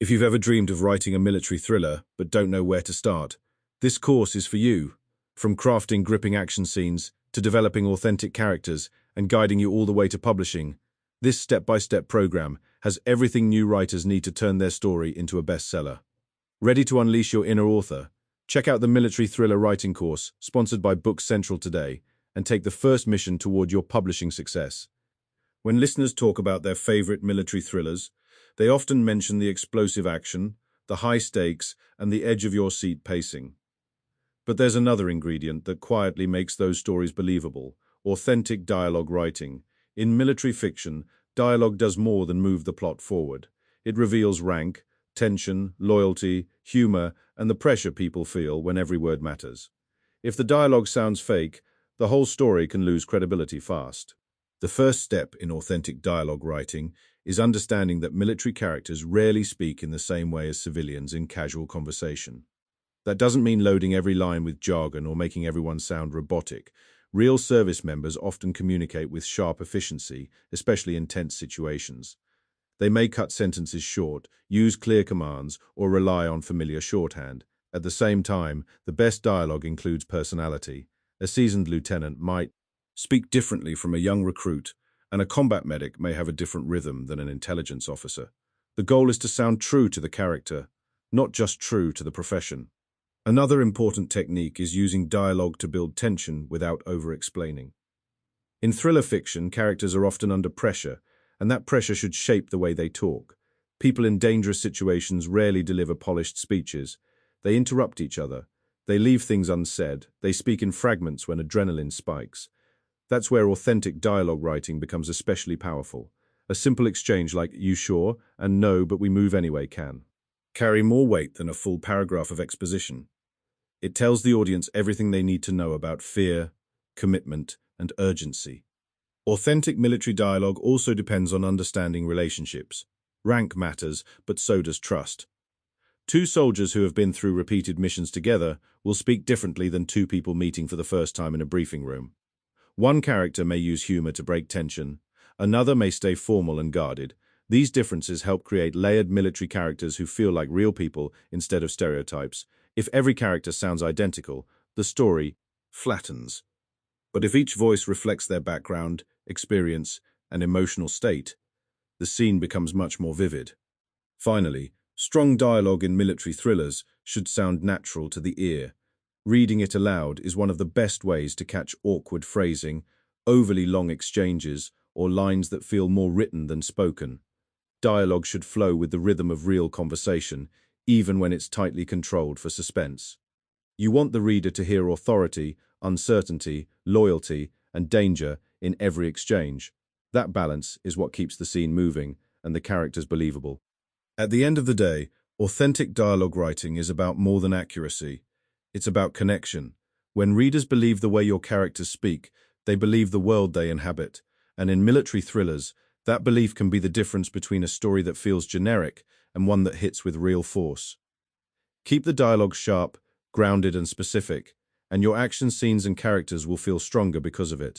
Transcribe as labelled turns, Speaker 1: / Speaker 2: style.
Speaker 1: If you've ever dreamed of writing a military thriller but don't know where to start, this course is for you. From crafting gripping action scenes to developing authentic characters and guiding you all the way to publishing, this step-by-step program has everything new writers need to turn their story into a bestseller. Ready to unleash your inner author? Check out the Military Thriller Writing course, sponsored by Books Central today, and take the first mission toward your publishing success. When listeners talk about their favorite military thrillers, they often mention the explosive action, the high stakes, and the edge-of-your-seat pacing. But there's another ingredient that quietly makes those stories believable: authentic dialogue writing. In military fiction, dialogue does more than move the plot forward. It reveals rank, tension, loyalty, humor, and the pressure people feel when every word matters. If the dialogue sounds fake, the whole story can lose credibility fast. The first step in authentic dialogue writing is understanding that military characters rarely speak in the same way as civilians in casual conversation. That doesn't mean loading every line with jargon or making everyone sound robotic. Real service members often communicate with sharp efficiency, especially in tense situations. They may cut sentences short, use clear commands, or rely on familiar shorthand. At the same time, the best dialogue includes personality. A seasoned lieutenant might speak differently from a young recruit, and a combat medic may have a different rhythm than an intelligence officer. The goal is to sound true to the character, not just true to the profession. Another important technique is using dialogue to build tension without over-explaining. In thriller fiction, characters are often under pressure, and that pressure should shape the way they talk. People in dangerous situations rarely deliver polished speeches. They interrupt each other. They leave things unsaid. They speak in fragments when adrenaline spikes. That's where authentic dialogue writing becomes especially powerful. A simple exchange like "You sure?" and "No, but we move anyway" can carry more weight than a full paragraph of exposition. It tells the audience everything they need to know about fear, commitment, and urgency. Authentic military dialogue also depends on understanding relationships. Rank matters, but so does trust. Two soldiers who have been through repeated missions together will speak differently than two people meeting for the first time in a briefing room. One character may use humor to break tension, another may stay formal and guarded. These differences help create layered military characters who feel like real people instead of stereotypes. If every character sounds identical, the story flattens. But if each voice reflects their background, experience, and emotional state, the scene becomes much more vivid. Finally, strong dialogue in military thrillers should sound natural to the ear. Reading it aloud is one of the best ways to catch awkward phrasing, overly long exchanges, or lines that feel more written than spoken. Dialogue should flow with the rhythm of real conversation, even when it's tightly controlled for suspense. You want the reader to hear authority, uncertainty, loyalty, and danger in every exchange. That balance is what keeps the scene moving and the characters believable. At the end of the day, authentic dialogue writing is about more than accuracy. It's about connection. When readers believe the way your characters speak, they believe the world they inhabit. And in military thrillers, that belief can be the difference between a story that feels generic and one that hits with real force. Keep the dialogue sharp, grounded, and specific, and your action scenes and characters will feel stronger because of it.